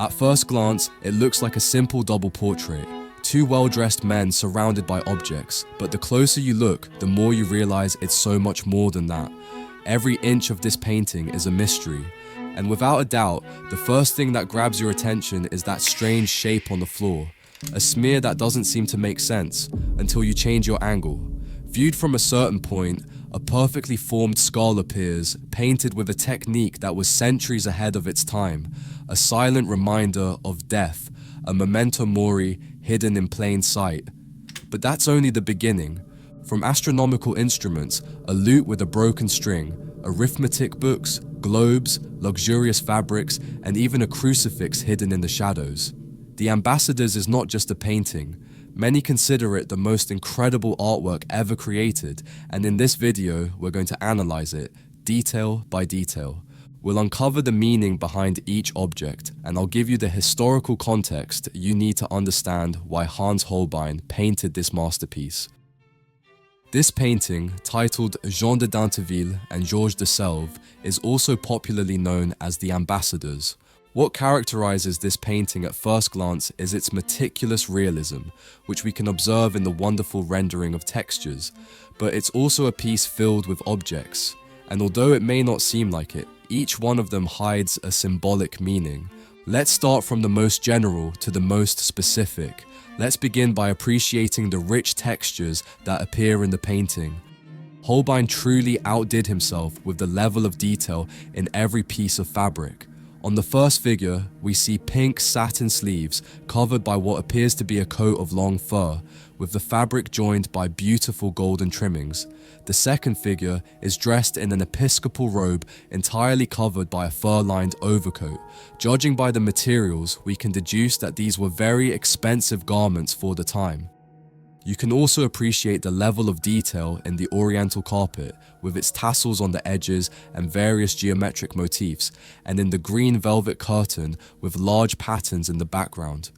At first glance, it looks like a simple double portrait. Two well-dressed men surrounded by objects, but the closer you look, the more you realize it's so much more than that. Every inch of this painting is a mystery, and without a doubt, the first thing that grabs your attention is that strange shape on the floor, a smear that doesn't seem to make sense until you change your angle. Viewed from a certain point, a perfectly formed skull appears, painted with a technique that was centuries ahead of its time, a silent reminder of death, a memento mori hidden in plain sight. But that's only the beginning. From astronomical instruments, a lute with a broken string, arithmetic books, globes, luxurious fabrics, and even a crucifix hidden in the shadows. The Ambassadors is not just a painting. Many consider it the most incredible artwork ever created, and in this video, we're going to analyze it, detail by detail. We'll uncover the meaning behind each object, and I'll give you the historical context you need to understand why Hans Holbein painted this masterpiece. This painting, titled Jean de Dinteville and Georges de Selve, is also popularly known as the Ambassadors. What characterizes this painting at first glance is its meticulous realism, which we can observe in the wonderful rendering of textures, but it's also a piece filled with objects, and although it may not seem like it, each one of them hides a symbolic meaning. Let's start from the most general to the most specific. Let's begin by appreciating the rich textures that appear in the painting. Holbein truly outdid himself with the level of detail in every piece of fabric. On the first figure, we see pink satin sleeves covered by what appears to be a coat of long fur, with the fabric joined by beautiful golden trimmings. The second figure is dressed in an episcopal robe entirely covered by a fur-lined overcoat. Judging by the materials, we can deduce that these were very expensive garments for the time. You can also appreciate the level of detail in the oriental carpet, with its tassels on the edges and various geometric motifs, and in the green velvet curtain with large patterns in the background.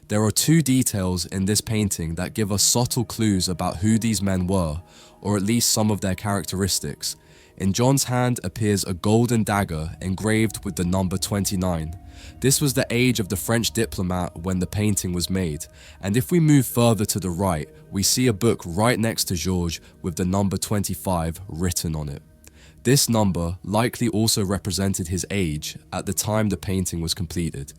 There are two details in this painting that give us subtle clues about who these men were, or at least some of their characteristics. In John's hand appears a golden dagger engraved with the number 29. This was the age of the French diplomat when the painting was made, and if we move further to the right, we see a book right next to Georges with the number 25 written on it. This number likely also represented his age at the time the painting was completed.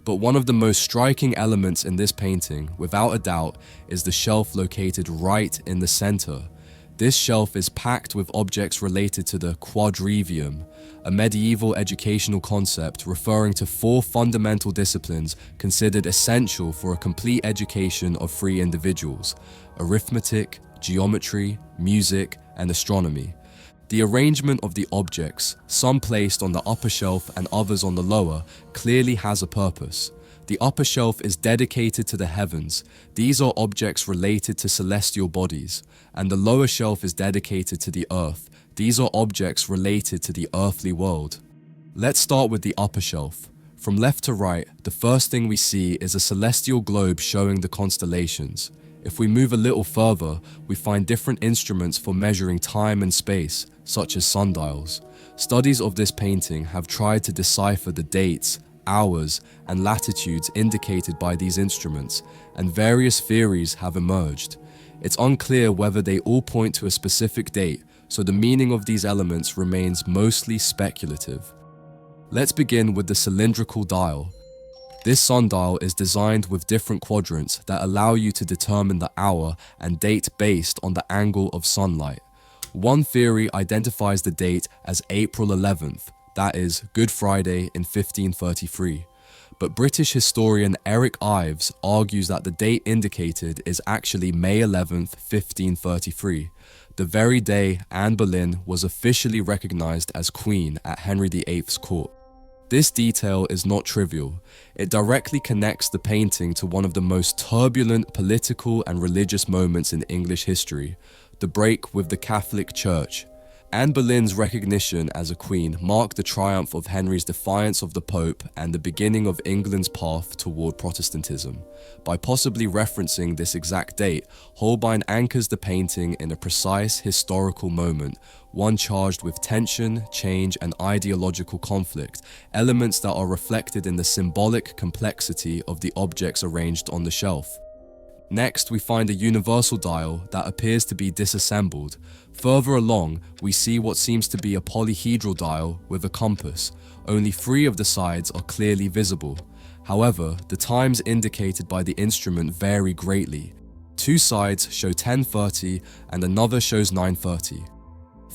But one of the most striking elements in this painting, without a doubt, is the shelf located right in the center. This shelf is packed with objects related to the quadrivium, a medieval educational concept referring to 4 fundamental disciplines considered essential for a complete education of free individuals: arithmetic, geometry, music, and astronomy. The arrangement of the objects, some placed on the upper shelf and others on the lower, clearly has a purpose. The upper shelf is dedicated to the heavens. These are objects related to celestial bodies, and the lower shelf is dedicated to the earth. These are objects related to the earthly world. Let's start with the upper shelf. From left to right, the first thing we see is a celestial globe showing the constellations. If we move a little further, we find different instruments for measuring time and space, such as sundials. Studies of this painting have tried to decipher the dates, hours, and latitudes indicated by these instruments, and various theories have emerged. It's unclear whether they all point to a specific date, so the meaning of these elements remains mostly speculative. Let's begin with the cylindrical dial. This sundial is designed with different quadrants that allow you to determine the hour and date based on the angle of sunlight. One theory identifies the date as April 11th, that is, Good Friday in 1533. But British historian Eric Ives argues that the date indicated is actually May 11th, 1533, the very day Anne Boleyn was officially recognized as Queen at Henry VIII's court. This detail is not trivial. It directly connects the painting to one of the most turbulent political and religious moments in English history, the break with the Catholic Church. Anne Boleyn's recognition as a queen marked the triumph of Henry's defiance of the Pope and the beginning of England's path toward Protestantism. By possibly referencing this exact date, Holbein anchors the painting in a precise historical moment, one charged with tension, change, and ideological conflict, elements that are reflected in the symbolic complexity of the objects arranged on the shelf. Next, we find a universal dial that appears to be disassembled. Further along, we see what seems to be a polyhedral dial with a compass. Only 3 of the sides are clearly visible. However, the times indicated by the instrument vary greatly. 2 sides show 10:30 and another shows 9:30.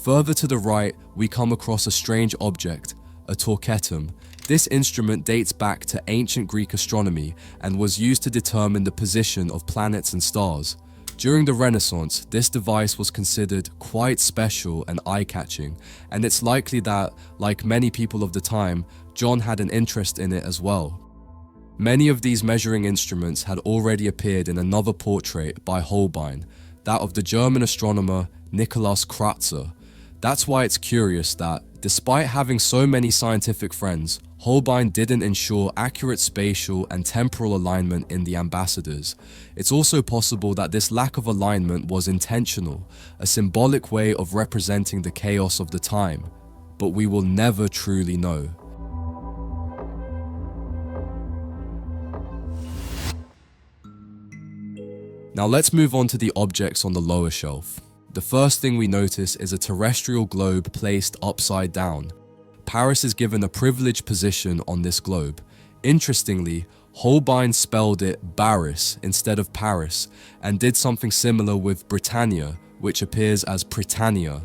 Further to the right, we come across a strange object, a torquetum. This instrument dates back to ancient Greek astronomy and was used to determine the position of planets and stars. During the Renaissance, this device was considered quite special and eye-catching, and it's likely that, like many people of the time, John had an interest in it as well. Many of these measuring instruments had already appeared in another portrait by Holbein, that of the German astronomer Nicholas Kratzer. That's why it's curious that, despite having so many scientific friends, Holbein didn't ensure accurate spatial and temporal alignment in the ambassadors. It's also possible that this lack of alignment was intentional, a symbolic way of representing the chaos of the time, but we will never truly know. Now let's move on to the objects on the lower shelf. The first thing we notice is a terrestrial globe placed upside down. Paris is given a privileged position on this globe. Interestingly, Holbein spelled it Baris instead of Paris, and did something similar with Britannia, which appears as Britannia.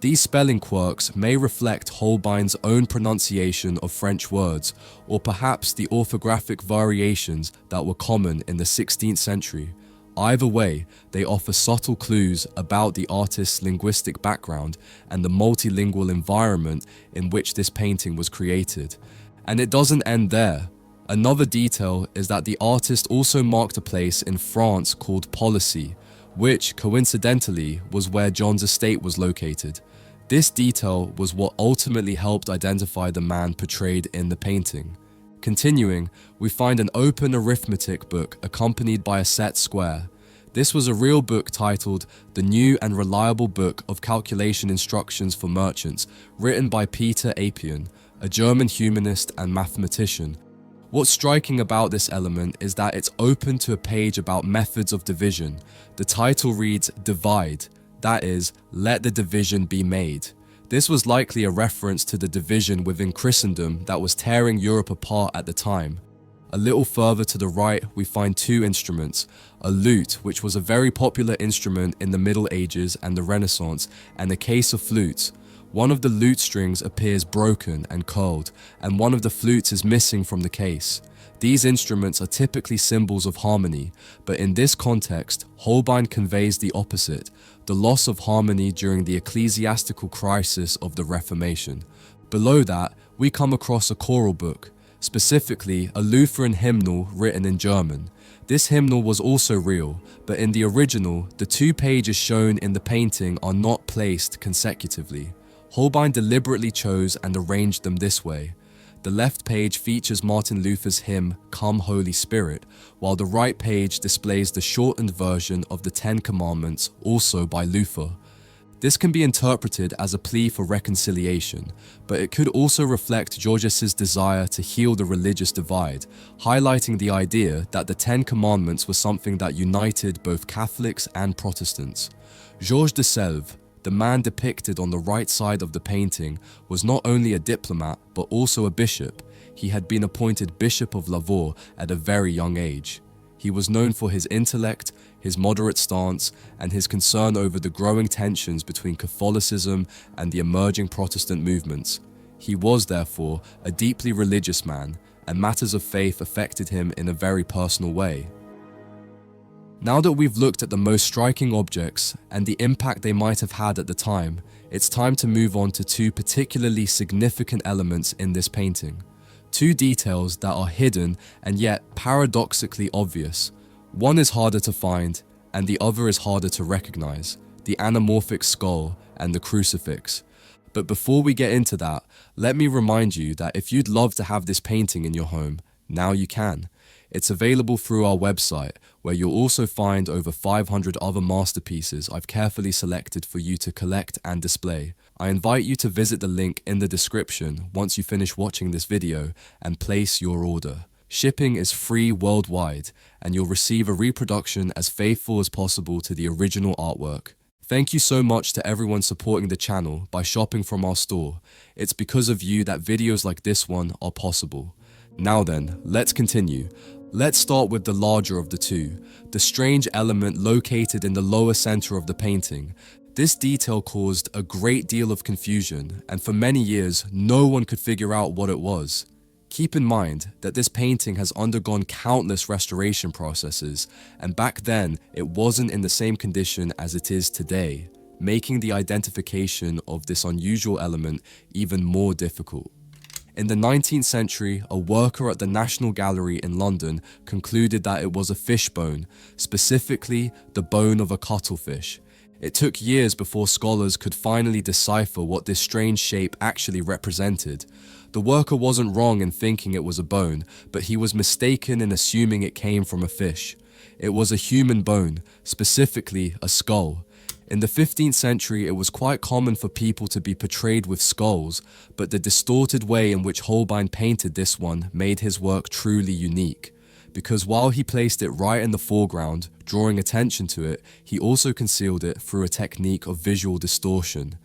These spelling quirks may reflect Holbein's own pronunciation of French words, or perhaps the orthographic variations that were common in the 16th century. Either way, they offer subtle clues about the artist's linguistic background and the multilingual environment in which this painting was created. And it doesn't end there. Another detail is that the artist also marked a place in France called Policy, which, coincidentally, was where John's estate was located. This detail was what ultimately helped identify the man portrayed in the painting. Continuing, we find an open arithmetic book accompanied by a set square. This was a real book titled The New and Reliable Book of Calculation Instructions for Merchants, written by Peter Apian, a German humanist and mathematician. What's striking about this element is that it's open to a page about methods of division. The title reads Divide, that is, let the division be made. This was likely a reference to the division within Christendom that was tearing Europe apart at the time. A little further to the right, we find 2 instruments, a lute, which was a very popular instrument in the Middle Ages and the Renaissance, and a case of flutes. One of the lute strings appears broken and curled, and one of the flutes is missing from the case. These instruments are typically symbols of harmony, but in this context, Holbein conveys the opposite, the loss of harmony during the ecclesiastical crisis of the Reformation. Below that, we come across a choral book, specifically a Lutheran hymnal written in German. This hymnal was also real, but in the original, the 2 pages shown in the painting are not placed consecutively. Holbein deliberately chose and arranged them this way. The left page features Martin Luther's hymn, Come Holy Spirit, while the right page displays the shortened version of the 10 Commandments, also by Luther. This can be interpreted as a plea for reconciliation, but it could also reflect Georges's desire to heal the religious divide, highlighting the idea that the 10 Commandments were something that united both Catholics and Protestants. Georges de Selve, the man depicted on the right side of the painting, was not only a diplomat but also a bishop. He had been appointed Bishop of Lavaux at a very young age. He was known for his intellect, his moderate stance, and his concern over the growing tensions between Catholicism and the emerging Protestant movements. He was, therefore, a deeply religious man, and matters of faith affected him in a very personal way. Now that we've looked at the most striking objects and the impact they might have had at the time, it's time to move on to 2 particularly significant elements in this painting. 2 details that are hidden and yet paradoxically obvious. One is harder to find, and the other is harder to recognize: the anamorphic skull and the crucifix. But before we get into that, let me remind you that if you'd love to have this painting in your home, now you can. It's available through our website, where you'll also find over 500 other masterpieces I've carefully selected for you to collect and display. I invite you to visit the link in the description once you finish watching this video and place your order. Shipping is free worldwide, and you'll receive a reproduction as faithful as possible to the original artwork. Thank you so much to everyone supporting the channel by shopping from our store. It's because of you that videos like this one are possible. Now then, let's continue. Let's start with the larger of the two, the strange element located in the lower center of the painting. This detail caused a great deal of confusion, and for many years, no one could figure out what it was. Keep in mind that this painting has undergone countless restoration processes, and back then, it wasn't in the same condition as it is today, making the identification of this unusual element even more difficult. In the 19th century, a worker at the National Gallery in London concluded that it was a fish bone, specifically the bone of a cuttlefish. It took years before scholars could finally decipher what this strange shape actually represented. The worker wasn't wrong in thinking it was a bone, but he was mistaken in assuming it came from a fish. It was a human bone, specifically a skull. In the 15th century, it was quite common for people to be portrayed with skulls, but the distorted way in which Holbein painted this one made his work truly unique. Because while he placed it right in the foreground, drawing attention to it, he also concealed it through a technique of visual distortion.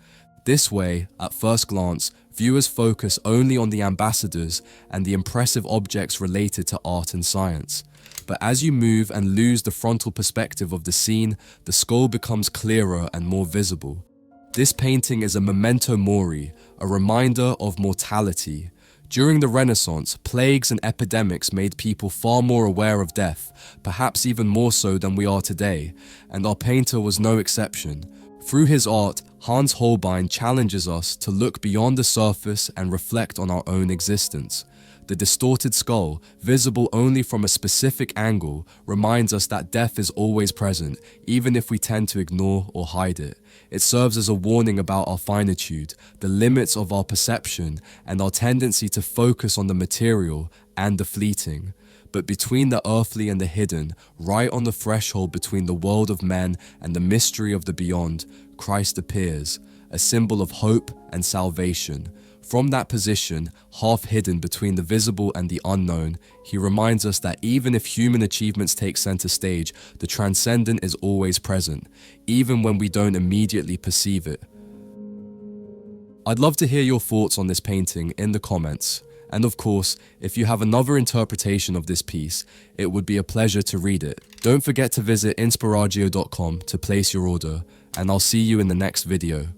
This way, at first glance, viewers focus only on the ambassadors and the impressive objects related to art and science. But as you move and lose the frontal perspective of the scene, the skull becomes clearer and more visible. This painting is a memento mori, a reminder of mortality. During the Renaissance, plagues and epidemics made people far more aware of death, perhaps even more so than we are today, and our painter was no exception. Through his art, Hans Holbein challenges us to look beyond the surface and reflect on our own existence. The distorted skull, visible only from a specific angle, reminds us that death is always present, even if we tend to ignore or hide it. It serves as a warning about our finitude, the limits of our perception, and our tendency to focus on the material and the fleeting. But between the earthly and the hidden, right on the threshold between the world of men and the mystery of the beyond, Christ appears, a symbol of hope and salvation. From that position, half hidden between the visible and the unknown, he reminds us that even if human achievements take center stage, the transcendent is always present, even when we don't immediately perceive it. I'd love to hear your thoughts on this painting in the comments. And of course, if you have another interpretation of this piece, it would be a pleasure to read it. Don't forget to visit inspiragio.com to place your order, and I'll see you in the next video.